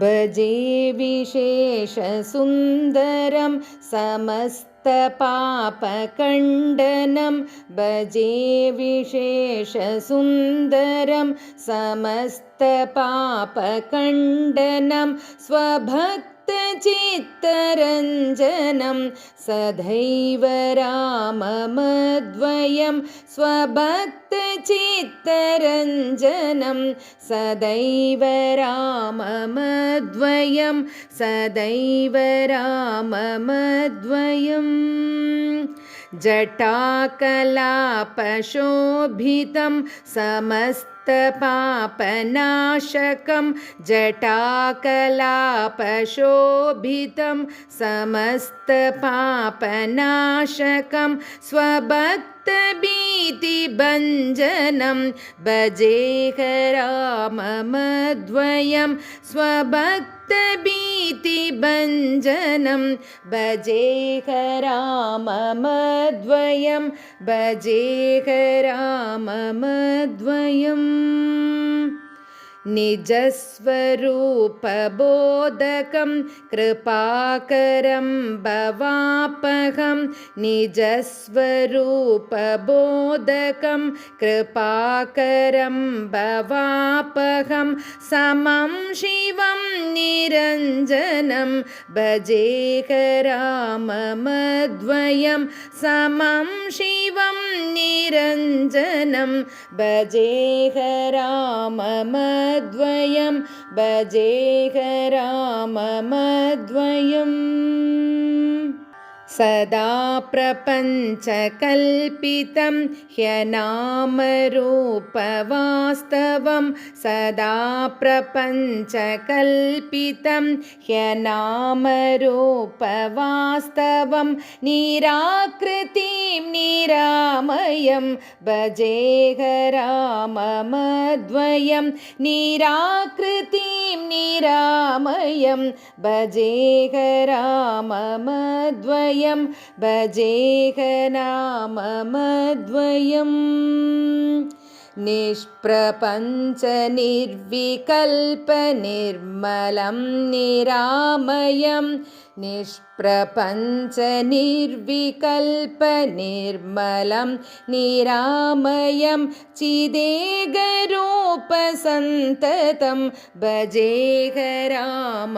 भजे विशेषसुन्दरं समस्तपापखण्डनं भजे विशेषसुन्दरं समस्तपापखण्डनं स्वभक्तचित्तरञ्जनं सदैव राममद्वयं स्वभक्तचित्तरञ्जनं सदैव राममद्वयं सदैव राममद्वयम् जटाकलापशोभितं समस्तपापनाशकं जटाकलापशोभितं समस्तपापनाशकं स्वभक्तभीतिभञ्जनं भजेह राममद्वयं स्वभक्तभीतिभञ्जनं भजेह राममद्वयं भजेह राममद्वयम् निजस्वरूपबोधकं कृपाकरं भवापहं निजस्वरूपबोधकं कृपाकरं भवापहं समं शिवं निरञ्जनं भजेह राममद्वयं समं शिवं निरञ्जनं भजेह राममद्वयं भजेह राममद्वयम् सदा प्रपञ्चकल्पितं ह्यनामरूपवास्तवं सदा प्रपञ्चकल्पितं ह्यनामरूपवास्तवं निराकृतिं निरामयं भजेह राममद्वयं निराकृतिं निरामयं भजेह राममद्वयं भजेह राममद्वयम् निष्प्रपञ्चनिर्विकल्पनिर्मलं निरामयं निष्प्रपञ्चनिर्विकल्पनिर्मलं निरामयं चिदेकरूपसन्ततं भजेह राममद्वयं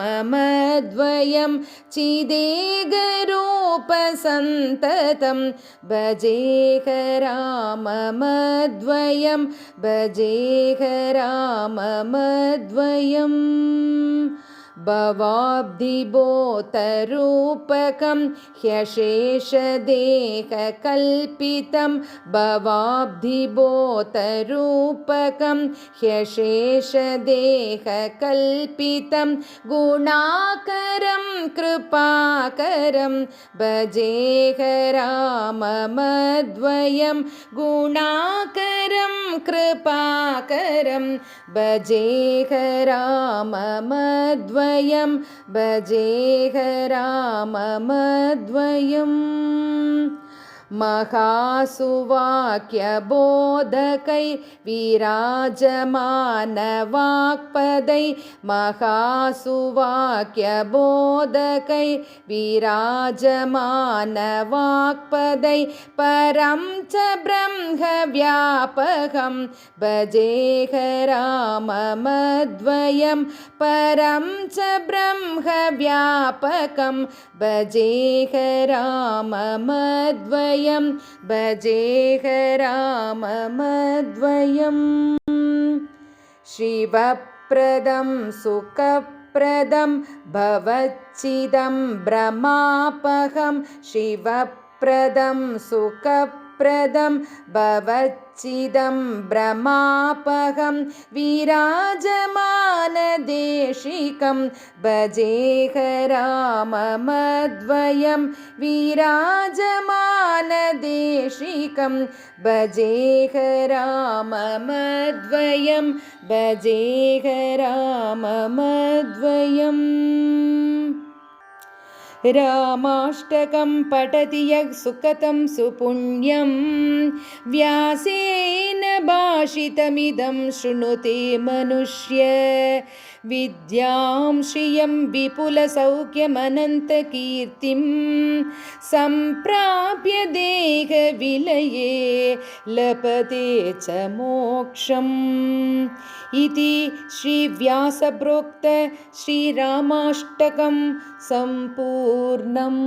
चिदेकरूपसन्ततं भजेह राममद्वयं भजेह राममद्वयम् भवाब्धिबोधरूपकं ह्यशेषदेहकल्पितं भवाब्धिबोधरूपकं ह्यशेषदेहकल्पितं गुणाकरं कृपाकरं भजेह राममद्वयं गुणाकरं कृपाकरं भजेह राममद्वयं भजेह राममद्वयम् महासुवाक्यबोधकै विराजमानवाक्पदै महासुवाक्यबोधकै विराजमानवाक्पदै परं च ब्रह्मव्यापकं भजेह राममद्वयं परं च ब्रह्मव्यापकं भजेह राममद्वयं भजेह राममद्वयम् शिवप्रदं सुखप्रदं भवच्चिदं भ्रमापहं शिवप्रदं सुखप्रदं भवच्चिदं भ्रमापहं विराजमानदेशिकं भजेह राममद्वयं विराजमानदेशिकं भजेह राममद्वयं भजेह राममद्वयम् रामाष्टकं पठति यः सुकृतं सुपुण्यं व्यासेन भाषितमिदं शृणुते मनुष्य विद्यां श्रियं विपुलसौख्यमनन्तकीर्तिं सम्प्राप्य देहविलये लभते च मोक्षम् इति श्रीव्यासप्रोक्त श्रीरामाष्टकं सम्पूर्णम्।